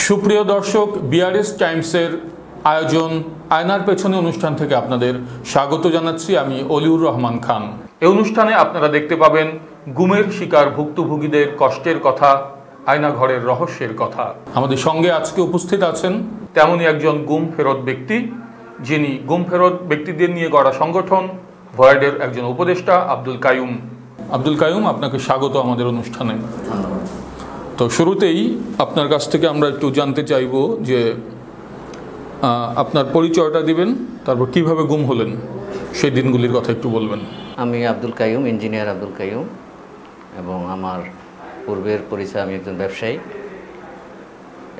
সুপ্রিয় দর্শক, বিআরএস টাইমসের আয়োজন আয়নার পেছনে অনুষ্ঠান থেকে আপনাদের স্বাগত জানাচ্ছি। আমি অলিউর রহমান খান। এই অনুষ্ঠানে আপনারা দেখতে পাবেন গুমের শিকার ভুক্তভোগীদের কষ্টের কথা, আয়নাঘরের রহস্যের কথা। আমাদের সঙ্গে আজকে উপস্থিত আছেন তেমনই একজন গুম ফেরত ব্যক্তি, যিনি গুম ফেরত ব্যক্তিদের নিয়ে গড়া সংগঠন ভয়েডের একজন উপদেষ্টা আব্দুল কাইয়ুম। আব্দুল কাইয়ুম, আপনাকে স্বাগত আমাদের অনুষ্ঠানে। তো শুরুতেই আপনার কাছ থেকে আমরা একটু জানতে চাইব যে আপনার পরিচয়টা দিবেন, তারপর কিভাবে গুম হলেন সেই দিনগুলির কথা একটু বলবেন। আমি আব্দুল কাইয়ুম, ইঞ্জিনিয়ার আব্দুল কাইয়ুম, এবং আমার পূর্বের পরিচয় আমি একজন ব্যবসায়ী,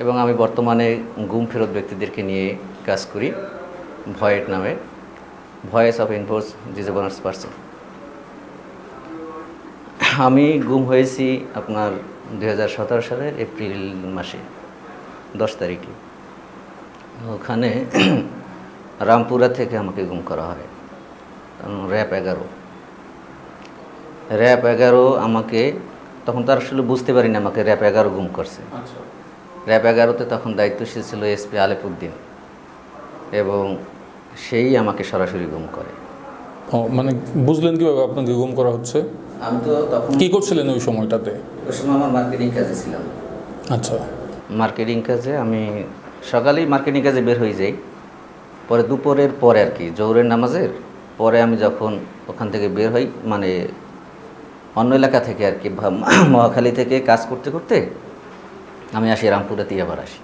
এবং আমি বর্তমানে গুম ফেরত ব্যক্তিদেরকে নিয়ে কাজ করি ভয়েড নামে, voice of enforce disappearance person. আমি গুম হয়েছি আপনার 2017 সালের এপ্রিল মাসে 10 তারিখে। ওখানে রামপুরা থেকে আমাকে গুম করা হয়। র্যাব 11 আমাকে, তখন তো আসলে বুঝতে পারিনি আমাকে র্যাব 11 গুম করছে। র্যাব 11-তে তখন দায়িত্বশীল ছিল এসপি আলেপ উদ্দিন, এবং সেই আমাকে সরাসরি গুম করে। মানে বুঝলেন কিভাবে আপনাকে গুম করা হচ্ছে? আমি তো তখন কি করছিলেন ওই সময়টাতে? ওই সময় আমার মার্কেটিং কাজে ছিলাম। আচ্ছা, মার্কেটিং কাজে আমি সকালেই মার্কেটিং কাজে বের হয়ে যাই, পরে দুপুরের পরে আর কি জোহরের নামাজের পরে আমি যখন ওখান থেকে বের হই, মানে অন্য এলাকা থেকে আর কি, মহাখালী থেকে কাজ করতে করতে আমি আসি রামপুরাতেই আবার আসি।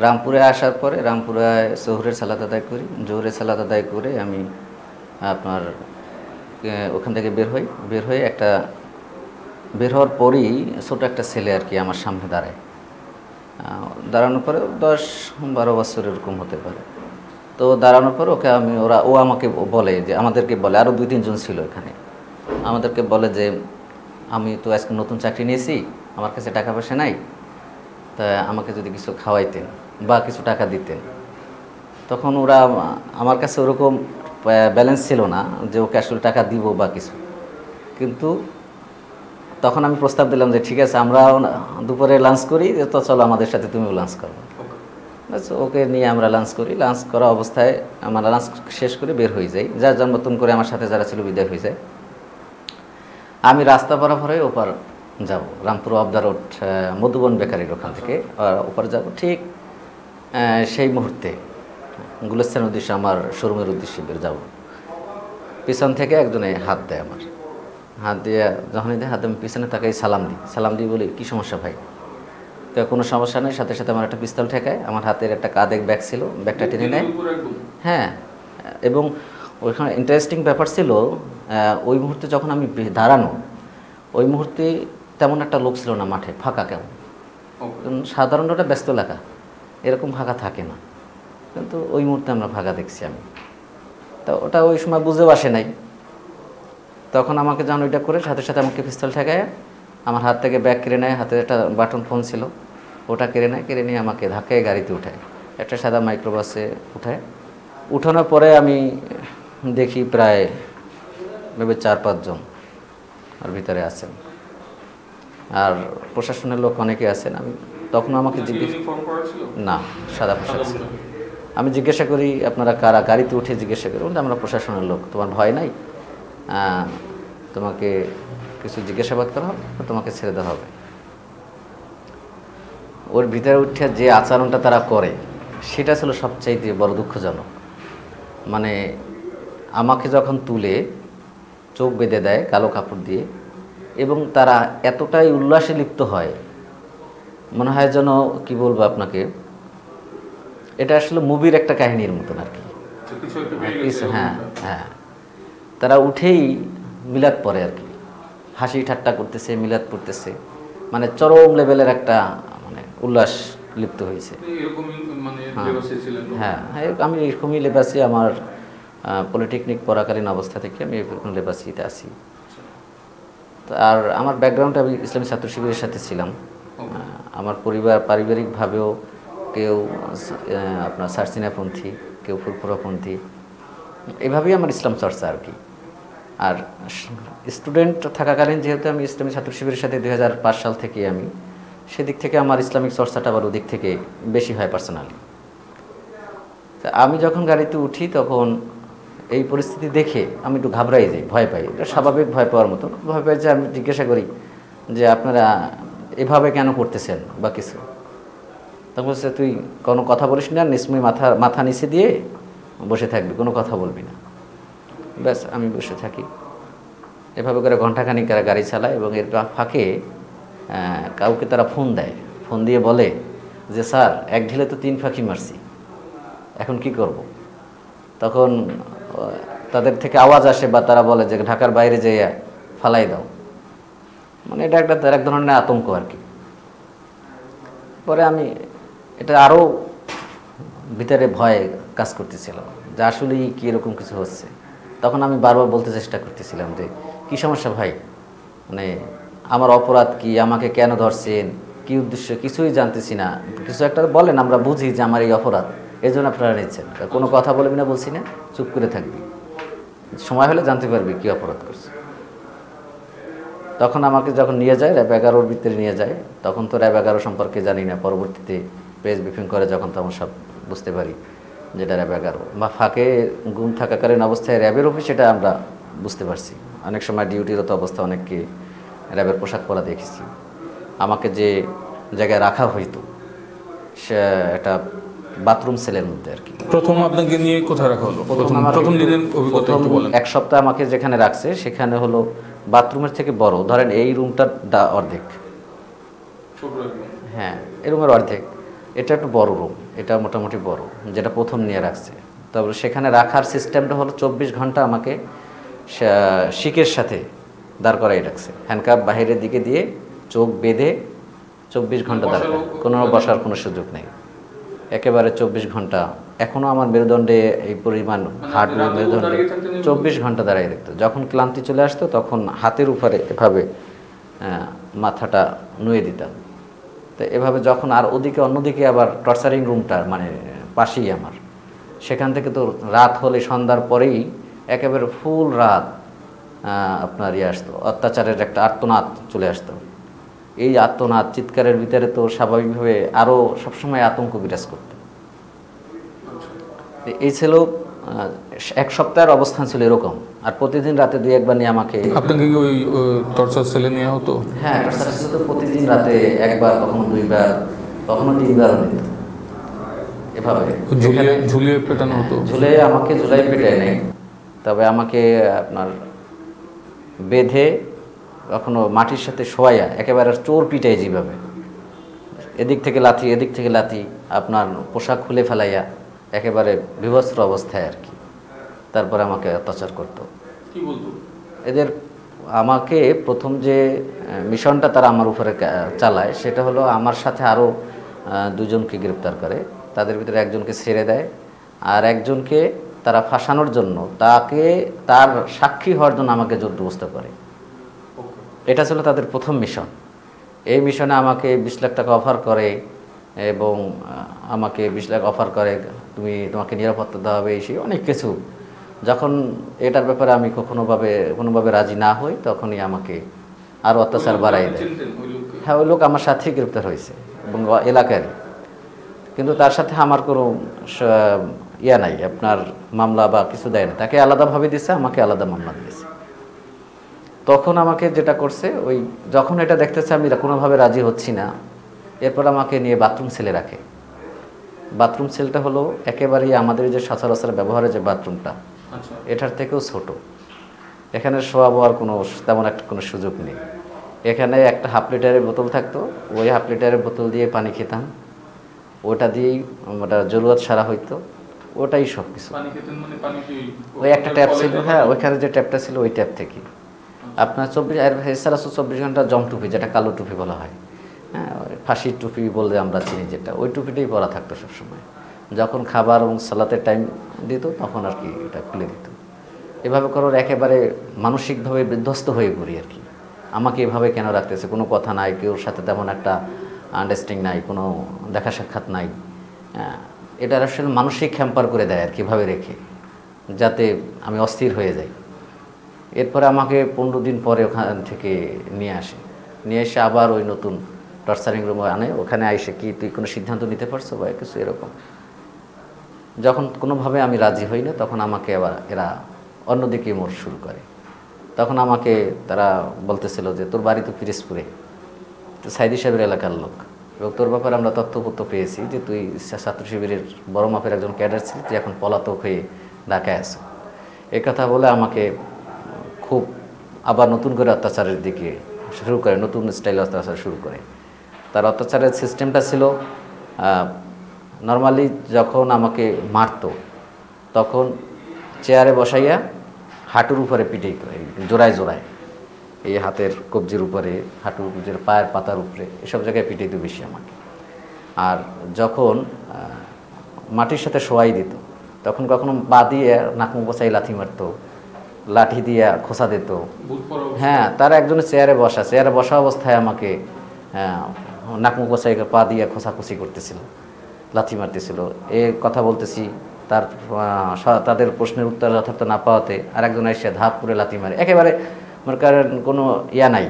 রামপুরে আসার পরে রামপুরায় জোহরের সালাত আদায় করি। জোহরের সালাত আদায় করে আমি আপনার ওখান থেকে বের হয়ে বের হওয়ার পরেই ছোটো একটা ছেলে আর কি আমার সামনে দাঁড়ানোর পরে 10-12 বছর এরকম হতে পারে। তো দাঁড়ানোর পরে ও আমাকে বলে যে, আমাদেরকে বলে, আরও 2-3 জন ছিল এখানে, আমাদেরকে বলে যে আমি তো আজকে নতুন চাকরি নিয়েছি, আমার কাছে টাকা পয়সা নাই, তা আমাকে যদি কিছু খাওয়াইতেন বা কিছু টাকা দিতেন। তখন ওরা আমার কাছে ওরকম ব্যালেন্স ছিল না যে ওকে আসলে টাকা দিব বা কিছু, কিন্তু তখন আমি প্রস্তাব দিলাম যে ঠিক আছে, আমরা দুপুরে লাঞ্চ করি, তো চলো আমাদের সাথে তুমিও লাঞ্চ করো। ওকে নিয়ে আমরা লাঞ্চ করি। লাঞ্চ করা অবস্থায় আমরা লাঞ্চ শেষ করে বের হয়ে যাই, যার যার মতন করে আমার সাথে যারা ছিল বিদায় হয়ে যায়। আমি রাস্তা পারাপার হয়ে ওপার যাব, Rampur of the road Madhuban বেকারির ওখান থেকে ওপার যাব। ঠিক সেই মুহূর্তে গুলিস্তানের উদ্দেশ্যে, আমার শোরুমের উদ্দেশ্যে বের যাব, পিছন থেকে একজনে হাত দেয়। আমার হাত দিয়ে যখনই দেয়, আমি পিছনে তাকে সালাম দিই বলি, কী সমস্যা ভাই? তো কোনো সমস্যা নেই। সাথে সাথে আমার একটা পিস্তল ঠেকায়, আমার হাতের একটা কাঁধে ব্যাগ ছিল, ব্যাগটা টেনে নেয়। হ্যাঁ, এবং ওইখানে ইন্টারেস্টিং ব্যাপার ছিল, ওই মুহূর্তে যখন আমি দাঁড়ানো, ওই মুহূর্তে তেমন একটা লোক ছিল না মাঠে, ফাঁকা কেমন। সাধারণত ওটা ব্যস্ত এলাকা, এরকম ফাঁকা থাকে না, কিন্তু ওই মুহূর্তে আমরা ফাঁকা দেখছি আমি। তো ওটা ওই সময় বুঝেও আসে নাই। তখন আমাকে যখন ওইটা করে সাথে সাথে আমাকে পিস্তল ঠেকায়, আমার হাত থেকে ব্যাগ কেড়ে নেয়, হাতে একটা বাটন ফোন ছিল, ওটা কেড়ে নিয়ে আমাকে ধাক্কায় গাড়িতে উঠায়, একটা সাদা মাইক্রোবাসে উঠায়। উঠানোর পরে আমি দেখি প্রায় 4-5 জন আর ভিতরে আছেন, আর প্রশাসনের লোক অনেকে আছেন। আমি তখন আমাকে না, সাদা পোশাক ছিল। আমি জিজ্ঞাসা করি, আপনারা কারা? গাড়িতে উঠে জিজ্ঞাসা করি, আমরা প্রশাসনের লোক, তোমার ভয় নাই? তোমাকে কিছু জিজ্ঞাসাবাদ করা হবে, তোমাকে ছেড়ে দেওয়া হবে। ওর ভিতরে উঠে যে আচরণটা তারা করে, সেটা ছিল সবচাইতে বড় দুঃখজনক। মানে আমাকে যখন তুলে চোখ বেঁধে দেয় কালো কাপড় দিয়ে, এবং তারা এতটাই উল্লাসে লিপ্ত হয়, মনে হয় যেন, কি বলবো আপনাকে, এটা আসলে মুভির একটা কাহিনীর মতন আর কি। হ্যাঁ, তারা উঠেই মিলাদ পড়ে আর কি, হাসি ঠাট্টা করতেছে, মিলাদ পড়তেছে, মানে চরম লেভেলের একটা মানে উল্লাস লিপ্ত হয়েছে। হ্যাঁ, আমি এরকমই লেবাসি, আমার পলিটেকনিক পড়াকালীন অবস্থা থেকে আমি এরকম লেবাসিতে আছি। আর আমার ব্যাকগ্রাউন্ডে আমি ইসলামী ছাত্র শিবিরের সাথে ছিলাম। আমার পরিবার পারিবারিকভাবেও কেউ আপনার সারসিনাপন্থী, কেউ ফুরফুরাপন্থী, এভাবেই আমার ইসলাম চর্চা আর কি। আর স্টুডেন্ট থাকাকালীন যেহেতু আমি ইসলামী ছাত্র শিবিরের সাথে 2005 সাল থেকে আমি সেদিক থেকে আমার ইসলামিক চর্চাটা আবার ওদিক থেকে বেশি হয় পার্সোনালি। তা আমি যখন গাড়িতে উঠি তখন এই পরিস্থিতি দেখে আমি একটু ঘাবড়াই যাই, ভয় পাই। এটা স্বাভাবিক ভয় পাওয়ার মতো ভয় পাই। যে আমি জিজ্ঞাসা করি যে আপনারা এভাবে কেন করতেছেন বা কিছু। তখন বলছে তুই কোনো কথা বলিস না, নিশ্চয়ই মাথা নিচে দিয়ে বসে থাকবি, কোনো কথা বলবি না। ব্যাস আমি বসে থাকি। এভাবে করে ঘণ্টাখানিক তারা গাড়ি চালায় এবং এর ফাঁকে কাউকে তারা ফোন দেয়। ফোন দিয়ে বলে যে স্যার এক ঢিলে তো 3 পাখি মারছি, এখন কি করব। তখন তাদের থেকে আওয়াজ আসে বা তারা বলে যে ঢাকার বাইরে যেয়ে ফালাই দাও। মানে এটা একটা এক ধরনের আতঙ্ক আর কি। পরে আমি এটা আরও ভিতরে ভয় কাজ করতেছিল যে আসলেই কি এরকম কিছু হচ্ছে। তখন আমি বারবার বলতে চেষ্টা করতেছিলাম যে কী সমস্যা ভাই, মানে আমার অপরাধ কি, আমাকে কেন ধরছেন, কি উদ্দেশ্য, কিছুই জানতেছি না। কিছু একটা বলেন, আমরা বুঝি যে আমার এই অপরাধ, এই জন্য আপনারা নিচ্ছেন। কোনো কথা বলবি না বলছি না, চুপ করে থাকবি, সময় হলে জানতে পারবি কী অপরাধ করছে। তখন আমাকে যখন নিয়ে যায় র্যাব 11-র ভিতরে নিয়ে যায়, তখন তো র্যাব 11 সম্পর্কে জানি না। পরবর্তীতে প্রেস ব্রিফিং করে যখন তখন সব বুঝতে পারি যেটা র্যাব 11 বা ফাঁকে গুম থাকাকালীন অবস্থায় র্যাবের অফিস, সেটা আমরা বুঝতে পারছি। অনেক সময় ডিউটিরত অবস্থা অনেককে র্যাবের পোশাক পরা দেখেছি। আমাকে যে জায়গায় রাখা হইতো সে একটা বাথরুম সেলের মধ্যে আর কি। প্রথম আপনাকে নিয়ে কোথায় রাখা হলো? প্রথম দিনের অভিজ্ঞতা একটু বলেন। এক সপ্তাহ আমাকে যেখানে রাখছে সেখানে হলো বাথরুমের থেকে বড়, ধরেন এই রুমটার অর্ধেক, হ্যাঁ এই রুমের অর্ধেক। এটা একটু বড় রুম, এটা মোটামুটি বড়, যেটা প্রথম নিয়ে রাখছে। তবে সেখানে রাখার সিস্টেমটা হলো 24 ঘন্টা আমাকে শিকের সাথে দাঁড় করাই রাখছে। হ্যান্ডকাপ বাহিরের দিকে দিয়ে চোখ বেঁধে 24 ঘন্টা দাঁড়, কোনো বসার কোনো সুযোগ নেই, একেবারে 24 ঘন্টা। এখনও আমার মেরুদণ্ডে এই পরিমাণ হার্ট, মেরুদণ্ডে 24 ঘন্টা দাঁড়াই রাখতো। যখন ক্লান্তি চলে আসতো তখন হাতের উপরে এভাবে মাথাটা নুয়ে দিতাম। তো এভাবে যখন আর ওদিকে অন্যদিকে আবার টর্চারিং রুমটা মানে পাশেই আমার, সেখান থেকে তো রাত হলে সন্ধ্যার পরেই একেবারে ফুল রাত আপনার আসতো, অত্যাচারের একটা আর্তনাদ চলে আসতো। এই আর্তনাদ চিৎকারের ভিতরে তো স্বাভাবিকভাবে আরও সবসময় আতঙ্ক বিরাজ করত। এই ছিল এক সপ্তাহের অবস্থান ছিল এরকম। আর প্রতিদিন রাতে 2-1 বার নিয়ে আমাকে, আপনাকে কি ওই টর্চার সেলে নেওয়া হতো? হ্যাঁ টর্চার ছিল তো প্রতিদিন রাতে 1 বার, কখনো 2 বার, কখনো 3 বার নিত। এভাবে ঝুলিয়ে পেটানো হতো? আমাকে ঝুলাই পেটায় নেই, তবে আমাকে আপনার বেঁধে কখনো মাটির সাথে শোয়াইয়া একেবারে চোর পিটাই, যেভাবে এদিক থেকে লাথি এদিক থেকে লাথি, আপনার পোশাক খুলে ফেলাইয়া একেবারে বিভৎস অবস্থায় আর কি। তারপরে আমাকে অত্যাচার করতো। কি বলতো? এদের আমাকে প্রথম যে মিশনটা তারা আমার উপরে চালায় সেটা হলো আমার সাথে আরও 2 জনকে গ্রেপ্তার করে। তাদের ভিতরে একজনকে ছেড়ে দেয়, আর একজনকে তারা ফাঁসানোর জন্য তার সাক্ষী হওয়ার জন্য আমাকে জোরজবস্ত করে। এটা ছিল তাদের প্রথম মিশন। এই মিশনে আমাকে 20 লাখ টাকা অফার করে এবং আমাকে 20 লাখ অফার করে, তোমাকে নিরাপত্তা দেওয়া হবে, এই সেই অনেক কিছু। যখন এটার ব্যাপারে আমি কোনোভাবে রাজি না হই, তখনই আমাকে আরও অত্যাচার বাড়াই দেয়। হ্যাঁ, ওই লোক আমার সাথেই গ্রেপ্তার হয়েছে এবং এলাকারই, কিন্তু তার সাথে আমার কোনো নাই, আপনার মামলা বা কিছু দেয় না। তাকে আলাদাভাবে দিয়েছে, আমাকে আলাদা মামলা দিয়েছে। তখন আমাকে যেটা করছে, ওই যখন এটা দেখতেছে আমি কোনোভাবে রাজি হচ্ছি না, এরপর আমাকে নিয়ে বাথরুম সেলে রাখে। বাথরুম সেলটা হলো একেবারেই আমাদের যে সচরাচর ব্যবহারের যে বাথরুমটা, এটার থেকেও ছোট। এখানে শোয়া বোয়ার তেমন একটা কোনো সুযোগ নেই। এখানে একটা 1/2 লিটারের বোতল থাকতো, ওই 1/2 লিটারের বোতল দিয়ে পানি খেতাম, ওটা দিয়েই ওটা জরুরত সারা হইতো, ওটাই সব কিছু। ওই একটা ট্যাপ ছিল, হ্যাঁ ওইখানে যে ট্যাপটা ছিল ওই ট্যাপ থেকে আপনার 24 ঘন্টা জম টুপি, যেটা কালো টুপি বলা হয়, হ্যাঁ ফাঁসির টুপি বলতে আমরা চিনি যেটা, ওই টুপিটাই পরা থাকতো সবসময়। যখন খাবার এবং সালাতের টাইম দিত তখন আর কি এটা খুলে দিত। এভাবে করার একেবারে মানসিকভাবে বিধ্বস্ত হয়ে পড়ি আর কি। আমাকে এভাবে কেন রাখতেছে, কোনো কথা নাই, কেউর সাথে তেমন একটা আন্ডারস্ট্যান্ডিং নাই, কোনো দেখা সাক্ষাৎ নাই। এটা আসলে মানসিক হ্যাম্পার করে দেয় আর কীভাবে রেখে, যাতে আমি অস্থির হয়ে যাই। এরপরে আমাকে 15 দিন পরে ওখান থেকে নিয়ে এসে আবার ওই নতুন টর্চারিং রুমে আনে, ওখানে আইসে কি তুই কোনো সিদ্ধান্ত নিতে পারছো বা কিছু এরকম। যখন কোনোভাবে আমি রাজি হই না, তখন আমাকে আবার এরা অন্যদিকে মোড় শুরু করে। তখন আমাকে তারা বলতেছিল যে তোর বাড়ি তো পিরিজপুরে, তো সাইদি সাহেবের এলাকার লোক, এবং তোর ব্যাপারে আমরা তথ্যপত্র পেয়েছি যে তুই ছাত্র শিবিরের বড় মাপের একজন ক্যাডার ছিলি, তুই এখন পলাতক হয়ে ঢাকায় আছো। এই কথা বলে আমাকে খুব আবার নতুন করে অত্যাচারের দিকে শুরু করে, নতুন স্টাইল অত্যাচার শুরু করে। তার অত্যাচারের সিস্টেমটা ছিল নর্মালি যখন আমাকে মারতো তখন চেয়ারে বসাইয়া হাঁটুর উপরে পিটেই করে, জোড়ায় জোড়ায়, এই হাতের কবজির উপরে, হাঁটুর কবজির, পায়ের পাতার উপরে, এসব জায়গায় পিটেই তো বেশি আমাকে। আর যখন মাটির সাথে শোয়াই দিত তখন কখনো পা দিয়ে নাকমুখ বসাই লাথি মারতো, লাঠি দিয়ে খোসা দিত। হ্যাঁ, তারা একজনের চেয়ারে বসা অবস্থায় আমাকে নাকমুখ বসাই পা দিয়ে খোসাখুসি করতেছিল, লাথি মারতেছিল। এ কথা বলতেছি, তাদের প্রশ্নের উত্তর যথার্থ না পাওয়াতে আরেকজন এসে ধাপ করে লাথি মারে। একেবারে মনে করেন কোনো ইয়া নাই,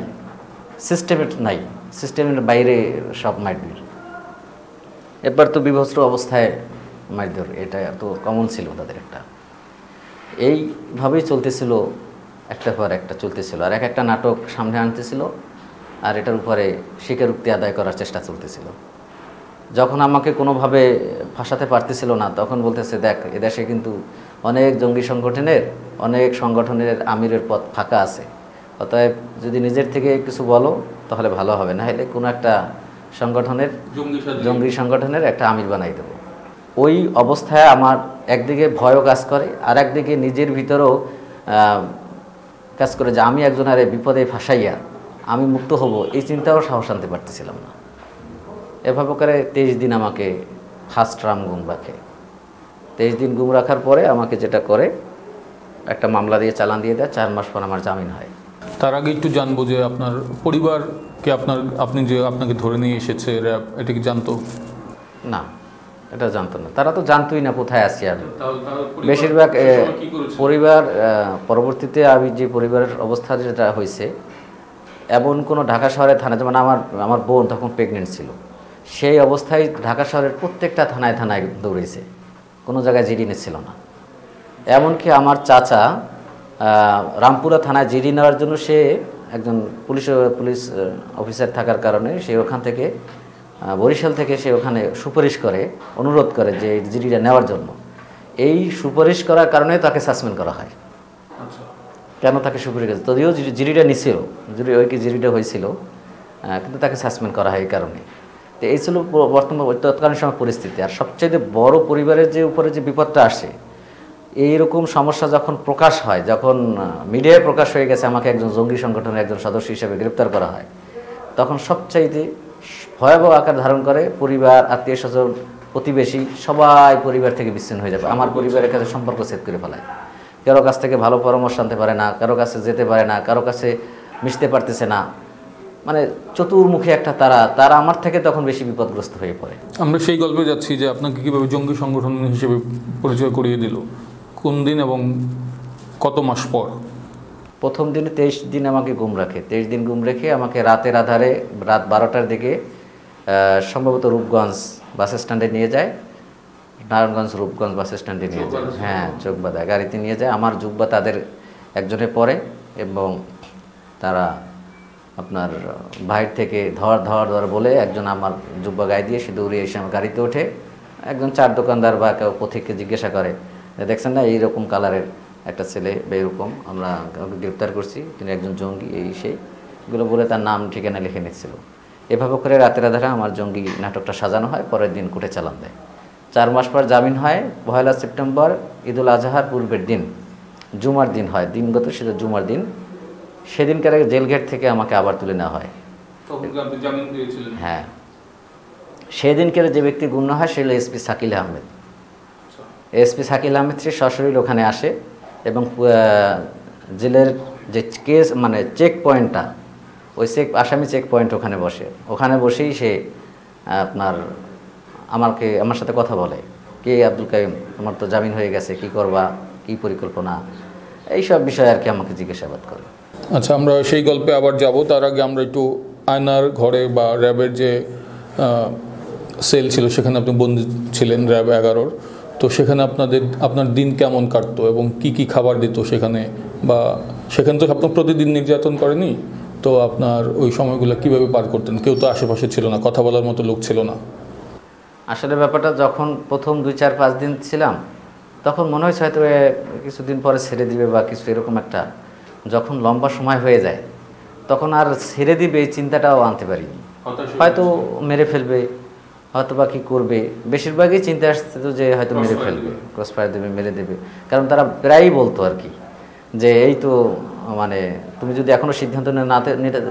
সিস্টেমের নাই, সিস্টেমের বাইরে সব মারধর। এবার তো বিভস্ত্র অবস্থায় মারধর, এটা তো কমন ছিল তাদের একটা। এইভাবেই চলতেছিল, একটা পর একটা চলতেছিল। আর একটা নাটক সামনে আনতেছিল, আর এটার উপরে স্বীকারোক্তি আদায় করার চেষ্টা চলতেছিল। যখন আমাকে কোনোভাবে ফাঁসাতে পারতেছিল না, তখন বলতেছে দেখ, এদেশে কিন্তু অনেক জঙ্গি সংগঠনের আমিরের পদ ফাঁকা আছে, অতএব যদি নিজের থেকে কিছু বলো তাহলে ভালো হবে, না হলে কোনো একটা জঙ্গি সংগঠনের একটা আমির বানাই দেবো। ওই অবস্থায় আমার একদিকে ভয়ও কাজ করে, আর একদিকে নিজের ভিতরেও কাজ করে যে আমি একজনের বিপদে ফাঁসাইয়া আমি মুক্ত হব, এই চিন্তাও সাহস আনতে পারতেছিলাম না। এভাবে করে 23 দিন আমাকে ফার্স্ট রাম গুম রাখে। 23 দিন গুম রাখার পরে আমাকে যেটা করে, একটা মামলা দিয়ে চালান দিয়ে দেয়, 4 মাস পর আমার জামিন হয়। তার আগে একটু জানবো যে আপনার পরিবারকে আপনি যে আপনাকে ধরে নিয়ে এসেছে র্যাব, এটা কি জানতো? না, এটা জানতো না, তারা তো জানতোই না কোথায় আছি আমি। বেশিরভাগ পরিবার পরবর্তীতে আমি যে পরিবারের অবস্থা যেটা হয়েছে, এমন কোনো ঢাকা শহরের থানা, যেমন আমার বোন তখন প্রেগনেন্ট ছিল, সেই অবস্থায় ঢাকা শহরের প্রত্যেকটা থানায় দৌড়েছে, কোনো জায়গায় জিডি নিচ্ছিল না। এমনকি আমার চাচা রামপুরা থানায় জিডি নেওয়ার জন্য, সে একজন পুলিশ অফিসার থাকার কারণে সে ওখান থেকে বরিশাল থেকে সে ওখানে সুপারিশ করে, অনুরোধ করে যে জিডিটা নেওয়ার জন্য। এই সুপারিশ করার কারণে তাকে সাসপেন্ড করা হয়। কেন তাকে সুপারিশ করেছে, যদিও জিডিটা নিছিল, জিডিটা হয়েছিল, কিন্তু তাকে সাসপেন্ড করা হয় এই কারণে। তো এই ছিল বর্তমান তৎকালীন সময় পরিস্থিতি। আর সবচেয়ে বড় পরিবারের যে উপরে যে বিপদটা আসে, এইরকম সমস্যা যখন প্রকাশ হয়, যখন মিডিয়ায় প্রকাশ হয়ে গেছে আমাকে একজন জঙ্গি সংগঠনের একজন সদস্য হিসেবে গ্রেপ্তার করা হয়, তখন সবচাইতে ভয়াবহ আকার ধারণ করে। পরিবার, আত্মীয় স্বজন, প্রতিবেশী সবাই পরিবার থেকে বিচ্ছিন্ন হয়ে যাবে। আমার পরিবারের কাছে সম্পর্ক ছেদ করে ফেলায়, কারো কাছ থেকে ভালো পরামর্শ আনতে পারে না, কারো কাছে যেতে পারে না, কারো কাছে মিশতে পারতেছে না, মানে চতুর্মুখী একটা তারা আমার থেকে তখন বেশি বিপদগ্রস্ত হয়ে পড়ে। আমরা সেই গল্পে যাচ্ছি যে আপনাকে কীভাবে জঙ্গি সংগঠন হিসেবে পরিচয় করিয়ে দিল, কোন দিন এবং কত মাস পর? প্রথম দিনে 23 দিন আমাকে গুম রাখে। 23 দিন গুম রেখে আমাকে রাতের আধারে রাত 12টার দিকে সম্ভবত রূপগঞ্জ বাস স্ট্যান্ডে নিয়ে যায়, নারায়ণগঞ্জ রূপগঞ্জ বাস স্ট্যান্ডে নিয়ে যায়। হ্যাঁ, চোখবাধা গাড়িতে নিয়ে যায়। আমার জুব্বা তাদের একজনে পরে, এবং তারা আপনার বাইরে থেকে ধর বলে একজন আমার জুব্বা গায়ে দিয়ে সে দৌড়িয়ে এসে আমার গাড়িতে ওঠে। একজন চার দোকানদার বা কেউ পথিককে জিজ্ঞাসা করে, দেখছেন না এইরকম কালারের একটা ছেলে বা এরকম, আমরা কাউকে গ্রেপ্তার করছি, তিনি একজন জঙ্গি, এই সেইগুলো বলে তার নাম ঠিকানা লিখে নিচ্ছিল। এভাবে করে রাতের আধারে আমার জঙ্গি নাটকটা সাজানো হয়। পরের দিন কোর্টে চালান দেয়। 4 মাস পর জামিন হয়। 1 সেপ্টেম্বর ঈদুল আজহার পূর্বের দিন, জুমার দিন হয়, দিনগত সেটা জুমার দিন। সেদিনকার জেলগেট থেকে আমাকে আবার তুলে নেওয়া হয়। হ্যাঁ, সেদিনকার যে ব্যক্তি গণ্য হয় সে হল এসপি শাকিল আহমেদ। এসপি শাকিল আহমেদ সে সশরীরে ওখানে আসে, এবং জেলের যে কেস মানে চেক পয়েন্টটা, ওই আসামি চেক পয়েন্ট ওখানে বসেই সে আপনার আমার সাথে কথা বলে, কে আব্দুল কাইম, তোমার তো জামিন হয়ে গেছে, কি করবা, কি পরিকল্পনা, এইসব বিষয়ে আর কি আমাকে জিজ্ঞাসাবাদ করে। আচ্ছা, আমরা সেই গল্পে আবার যাব। তার আগে আমরা একটু আয়নার ঘরে বা র্যাবের যে সেল ছিল সেখানে আপনি বন্দী ছিলেন র্যাব 11-র, তো সেখানে আপনার দিন কেমন কাটতো এবং কি কি খাবার দিত সেখানে, বা সেখানে তো আপনার প্রতিদিন নির্যাতন করেনি, তো আপনার ওই সময়গুলো কিভাবে পার করতেন? কেউ তো আশেপাশে ছিল না, কথা বলার মতো লোক ছিল না। আসলে ব্যাপারটা যখন প্রথম 2-4-5 দিন ছিলাম তখন মনে হয়েছে হয়তো কিছুদিন পরে ছেড়ে দিবে বা কিছু এরকম একটা। যখন লম্বা সময় হয়ে যায় তখন আর ছেড়ে দিবে এই চিন্তাটাও আনতে পারিনি। হয়তো মেরে ফেলবে, হয়তো বা কী করবে, বেশিরভাগই চিন্তা আসছে তো যে হয়তো মেরে ফেলবে, ক্রস ফায়ার দেবে, মেরে দেবে। কারণ তারা প্রায়ই বলতো আর কি যে এই তো মানে তুমি যদি এখনও সিদ্ধান্ত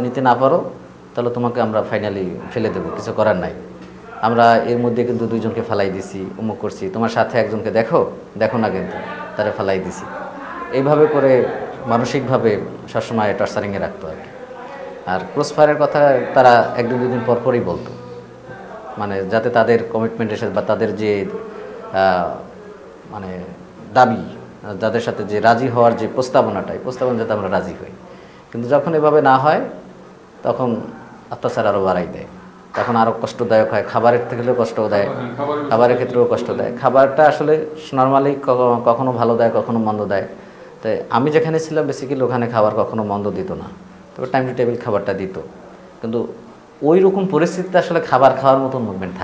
নিতে না পারো তাহলে তোমাকে আমরা ফাইনালি ফেলে দেবো, কিছু করার নাই। আমরা এর মধ্যে কিন্তু 2 জনকে ফালাই দিছি, অমুক করছি, তোমার সাথে একজনকে দেখো না, কিন্তু তারা ফালাই দিছি। এইভাবে করে মানসিকভাবে সবসময় টর্চারিংয়ে রাখতো আর কি। আর ক্রস ফায়ারের কথা তারা 1-2 দিন পর পরই বলতো, মানে যাতে তাদের কমিটমেন্টের সাথে বা তাদের যে মানে দাবি, যাদের সাথে যে রাজি হওয়ার যে প্রস্তাবনা যাতে আমরা রাজি হই। কিন্তু যখন এভাবে না হয় তখন অত্যাচার আরও বাড়াই দেয়, তখন আরও কষ্টদায়ক হয়। খাবারের থেকেও কষ্ট দেয়, খাবারের ক্ষেত্রেও কষ্ট দেয়। খাবারটা আসলে নর্মালি কখনো ভালো দেয়, কখনো মন্দ দেয়। তাই আমি যেখানে ছিলাম বেসিক্যালি ওখানে খাবার কখনো মন্দ দিত না, তবে টাইম টু টেবিল খাবারটা দিত। কিন্তু ওই রকম পরিস্থিতিতে আসলে খাবার খাওয়ার মতন মুভমেন্ট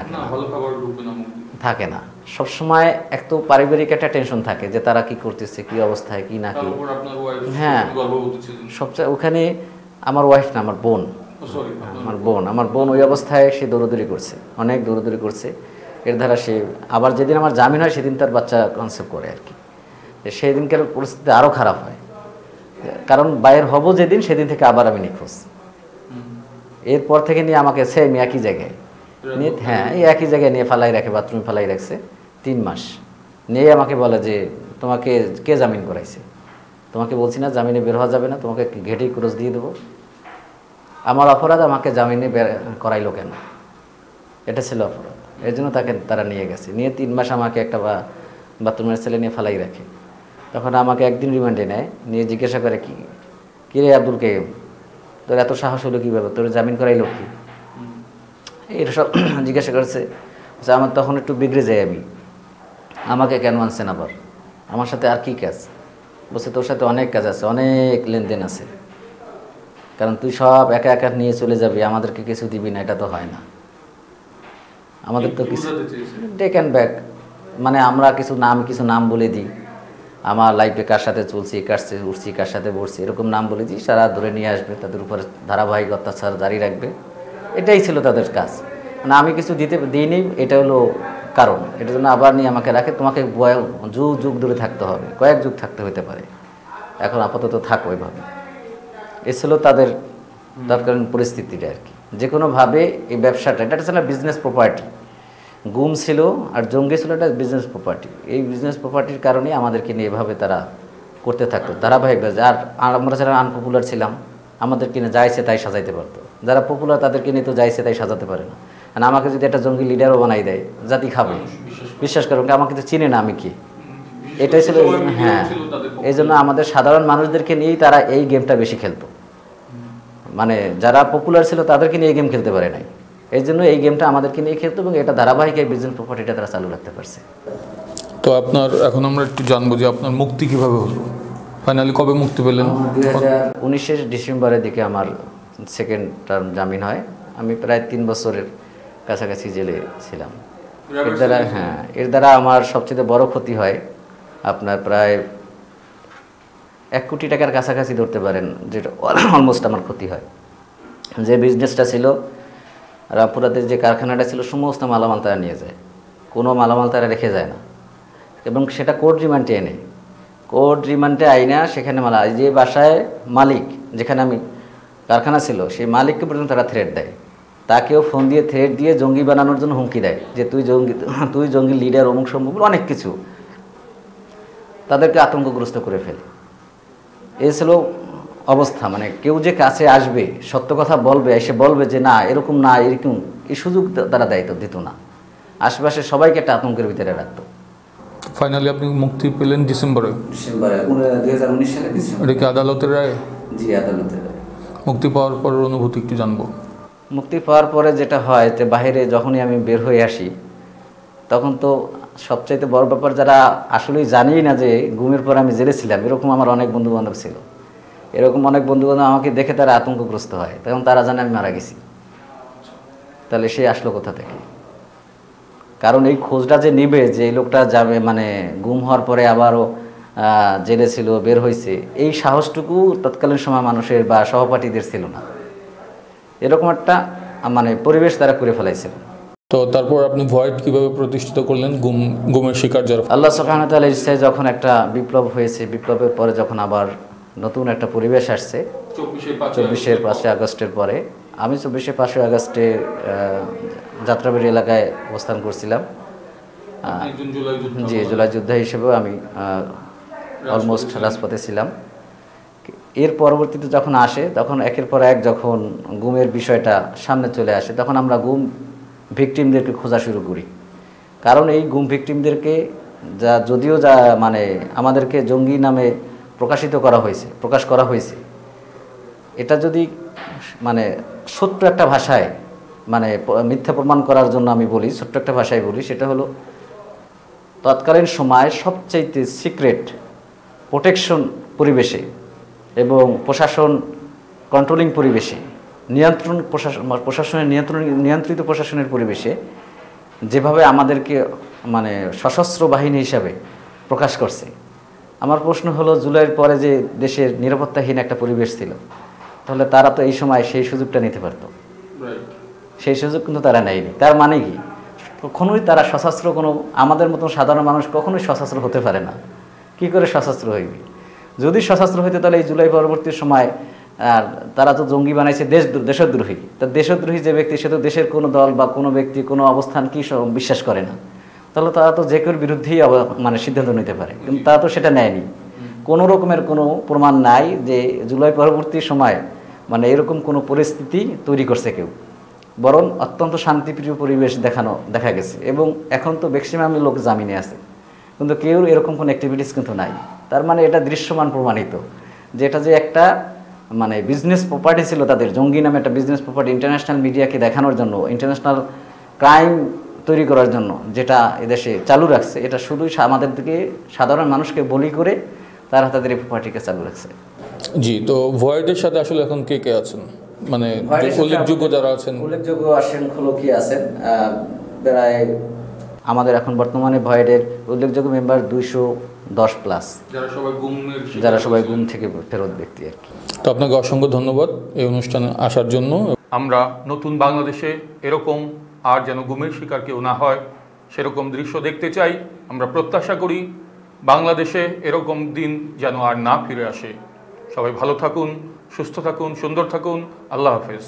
থাকে না। সবসময় এক তো পারিবারিক একটা টেনশন থাকে যে তারা কি করতেছে, কি অবস্থায়, কি না কি। হ্যাঁ, সবচেয়ে ওখানে আমার ওয়াইফ না, আমার বোন ওই অবস্থায় সে দৌড়দৌড়ি করছে, অনেক দৌড়দৌড়ি করছে। এর দ্বারা সে আবার যেদিন আমার জামিন হয় সেদিন তার বাচ্চা কনসেপ্ট করে আর কি। সেই দিনকার পরিস্থিতি আরও খারাপ হয়, কারণ বাইরে হব যেদিন সেদিন থেকে আবার আমি নিখোঁজ। এরপর থেকে নিয়ে আমাকে সেম একই জায়গায় নিয়ে, হ্যাঁ এই একই জায়গায় নিয়ে ফালাই রাখে, বাথরুমে ফালাই রাখছে 3 মাস। নিয়ে আমাকে বলে যে তোমাকে কে জামিন করাইছে, তোমাকে বলছি না জামিনে বের হওয়া যাবে না, তোমাকে ঘেটেই ক্রস দিয়ে দেবো। আমার অপরাধ, আমাকে জামিনে করাইলো কেন, এটা ছিল অপরাধ। এর জন্য তারা নিয়ে গেছে, নিয়ে 3 মাস আমাকে একটা বাথরুমের ছেলে নিয়ে ফালাই রাখে। তখন আমাকে একদিন রিমান্ডে নেয়, নিয়ে জিজ্ঞাসা করে কি রে আব্দুল কাইয়ুম, তোর এত সাহস হলো কীভাবে, তোর জামিন করাইলো কি, এটা সব জিজ্ঞাসা করছে। আমার তখন একটু বিগড়ে যাই আমি, আমাকে কেন আনছেন আবার, আমার সাথে আর কি কাজ? বলছে তোর সাথে অনেক কাজ আছে, অনেক লেনদেন আছে, কারণ তুই সব একা একা নিয়ে চলে যাবি, আমাদেরকে কিছু দিবি না, এটা তো হয় না। আমাদের তো কিছু টেক অ্যান্ড ব্যাক, মানে আমরা কিছু নাম বলে দিই, আমার লাইফে কার সাথে চলছি, উঠছি, কার সাথে বসছি, এরকম নাম বলে দিই, সারা ধরে নিয়ে আসবে, তাদের উপরে ধারাবাহিক অত্যাচার জারি রাখবে। এটাই ছিল তাদের কাজ। মানে আমি কিছু দিইনি, এটা হলো কারণ। এটার জন্য আবার নিয়ে আমাকে রাখে, তোমাকে যুগ ধরে থাকতে হবে, কয়েক যুগ থাকতে হতে পারে, এখন আপাতত থাকো ওইভাবে। এ ছিল তাদের তৎকালীন পরিস্থিতিটা আর কি। যে কোনোভাবে এই ব্যবসাটা, এটা ছিল বিজনেস প্রপার্টি। গুম ছিল আর জঙ্গি ছিল এটা বিজনেস প্রপার্টি। এই বিজনেস প্রপার্টির কারণে আমাদেরকে নিয়ে এভাবে তারা করতে থাকতো ধারাবাহিকভাবে। আর আমরা যারা আনপপুলার ছিলাম আমাদেরকে নিয়ে যাইছে তাই সাজাইতে পারতো, যারা পপুলার তাদেরকে নিয়ে তো যাইছে তাই সাজাতে পারে না। আর আমাকে যদি একটা জঙ্গি লিডারও বানাই দেয়, জাতি খাবে, বিশ্বাস করুন, আমাকে তো চিনে না আমি কি। এটাই ছিল, হ্যাঁ, এই জন্য আমাদের সাধারণ মানুষদেরকে নিয়েই তারা এই গেমটা বেশি খেলতো। মানে যারা পপুলার ছিল তাদেরকে নিয়ে এই গেম খেলতে পারে নাই, এই জন্য এই গেমটা আমাদেরকে নিয়ে খেলতো, এবং এটা ধারাবাহিক এই বিজনেস প্রপার্টিটা তারা চালু রাখতে পারছে। তো এখন আমরা একটু জানবো যে আপনার মুক্তি কিভাবে হলো, ফাইনালি কবে মুক্তি পেলেন? 2019 ডিসেম্বরের দিকে আমার সেকেন্ড টার্ম জামিন হয়। আমি প্রায় 3 বছরের কাছাকাছি জেলে ছিলাম। এর দ্বারা আমার সবচেয়ে বড় ক্ষতি হয়, আপনার প্রায় 1 কোটি টাকার কাছাকাছি ধরতে পারেন, যেটা অলমোস্ট আমার ক্ষতি হয়। যে বিজনেসটা ছিল, রামপুরাতে যে কারখানাটা ছিল, সমস্ত মালামাল তারা নিয়ে যায়, কোনো মালামাল তারা রেখে যায় না, এবং সেটা কোর্ট রিমান্ডে এনে, আইনা সেখানে যে বাসায় মালিক, যেখানে আমি কারখানা ছিল, সেই মালিককে পর্যন্ত তারা থ্রেট দেয়, তাকেও ফোন দিয়ে থ্রেট দিয়ে জঙ্গি বানানোর জন্য হুমকি দেয় যে তুই জঙ্গি লিডার, অমুক সম্ভব, অনেক কিছু তাদেরকে আতঙ্কগ্রস্ত করে ফেলে। এই ছিল অবস্থা। মানে কেউ যে কাছে আসবে, সত্য কথা বলবে, এসে বলবে যে না এরকম না, এরকম, এই সুযোগ তারা দিত না। আশেপাশে সবাইকে একটা আতঙ্কের ভিতরে রাখতো। ফাইনালি আপনি মুক্তি পেলেন ডিসেম্বরে 2019 সালে ডিসেম্বরে। এটা কি আদালতের রায়? জি, আদালতের রায়। মুক্তি পাওয়ার পর অনুভূতি একটু জানবো। মুক্তি পাওয়ার পরে যেটা হয় যে বাইরে যখনই আমি বের হয়ে আসি, তখন তো সবচাইতে বড় ব্যাপার, যারা আসলেই জানিই না যে গুমের পর আমি জেলে ছিলাম, এরকম আমার অনেক বন্ধুবান্ধব ছিল। এরকম অনেক বন্ধুবান্ধব আমাকে দেখে তারা আতঙ্কগ্রস্ত হয়, তখন তারা জানে আমি মারা গেছি। তাহলে সে আসলো কোথা থেকে? কারণ এই খোঁজটা যে নিবে যে এই লোকটা যাবে, মানে গুম হওয়ার পরে আবারও জেলে ছিল, বের হয়েছে, এই সাহসটুকু তৎকালীন সময় মানুষের বা সহপাঠীদের ছিল না। এরকম একটা মানে পরিবেশ তারা করে ফেলাইছিল। তো তারপর আপনি ভয়েড কিভাবে প্রতিষ্ঠিত করলেন গুমের শিকার যারা? আল্লাহ সুবহানাহু ওয়া তাআলার ইচ্ছায় যখন একটা বিপ্লব হয়েছে, বিপ্লবের পরে যখন আবার নতুন একটা পরিবেশ আসছে 24-এর 5ই আগস্টের পরে, আমি 24-এর 5ই আগস্টে যাত্রাবাড়ি এলাকায় অবস্থান করছিলাম। জি, জুলাই যোদ্ধা হিসেবেও আমি অলমোস্ট রাজপথে ছিলাম। এর পরবর্তীতে যখন আসে, তখন একের পর এক যখন গুমের বিষয়টা সামনে চলে আসে, তখন আমরা গুম ভিকটিমদেরকে খোঁজা শুরু করি। কারণ এই গুম ভিকটিমদেরকে যদিও মানে আমাদেরকে জঙ্গি নামে প্রকাশ করা হয়েছে, এটা যদি মানে ছোট্ট একটা ভাষায়, মানে মিথ্যা প্রমাণ করার জন্য আমি বলি, ছোট্ট একটা ভাষায় বলি, সেটা হলো তৎকালীন সময় সবচাইতে সিক্রেট প্রোটেকশন পরিবেশে এবং প্রশাসন কন্ট্রোলিং পরিবেশে, নিয়ন্ত্রিত প্রশাসনের পরিবেশে যেভাবে আমাদেরকে মানে সশস্ত্র বাহিনী হিসাবে প্রকাশ করছে। আমার প্রশ্ন হলো, জুলাইয়ের পরে যে দেশের নিরাপত্তাহীন একটা পরিবেশ ছিল, তাহলে তারা তো এই সময় সেই সুযোগটা নিতে পারত। সেই সুযোগ কিন্তু তারা নেয়নি। তার মানে কি, কখনোই তারা সশস্ত্র আমাদের মতো সাধারণ মানুষ কখনোই সশস্ত্র হতে পারে না। কি করে সশস্ত্র হইবে? যদি সশস্ত্র হইতে তাহলে এই জুলাই পরবর্তী সময় আর তারা তো জঙ্গি বানাইছে দেশদ্রোহী। তা দেশদ্রোহী যে ব্যক্তি, সে তো দেশের কোনো দল বা কোনো ব্যক্তি কোনো অবস্থান কি বিশ্বাস করে না, তাহলে তারা তো যে কেউর বিরুদ্ধেই মানে সিদ্ধান্ত নিতে পারে, কিন্তু তারা তো সেটা নেয়নি। কোনো রকমের কোনো প্রমাণ নাই যে জুলাই পরবর্তী সময় মানে এরকম কোনো পরিস্থিতি তৈরি করছে কেউ, বরং অত্যন্ত শান্তিপ্রিয় পরিবেশ দেখা গেছে। এবং এখন তো ম্যাক্সিমাম লোক জামিনে আছে, কিন্তু কেউ এরকম কোনো অ্যাক্টিভিটিস কিন্তু নাই। তার মানে এটা দৃশ্যমান প্রমাণিত যে এটা যে একটা মানে বিজনেস প্রপার্টি ছিল তাদের, জঙ্গি নামে একটা বিজনেস প্রপার্টি ইন্টারন্যাশনাল মিডিয়াকে দেখানোর জন্য, ইন্টারন্যাশনাল ক্রাইম তৈরি করার জন্য যেটা এদেশে চালু রাখছে, এটা শুধুই আমাদের দিকে সাধারণ মানুষকে বলি করে তারা তাদের এই প্রপার্টিকে চালু রাখছে। জি, তো ভয়েডের সাথে আসলে এখন কে কে আছেন, মানে উল্লেখযোগ্য যারা আছেন? উল্লেখযোগ্য কি আছেন প্রায় আমাদের এখন বর্তমানে ভয়েডের উল্লেখযোগ্য মেম্বার 210+, যারা সবাই গুম থেকে ফেরত ব্যক্তি আর কি। তো আপনাকে অসংখ্য ধন্যবাদ এই অনুষ্ঠানে আসার জন্য। আমরা নতুন বাংলাদেশে এরকম আর যেন গুমের শিকার কেউ না হয় সেরকম দৃশ্য দেখতে চাই। আমরা প্রত্যাশা করি বাংলাদেশে এরকম দিন যেন আর না ফিরে আসে। সবাই ভালো থাকুন, সুস্থ থাকুন, সুন্দর থাকুন। আল্লাহ হাফেজ।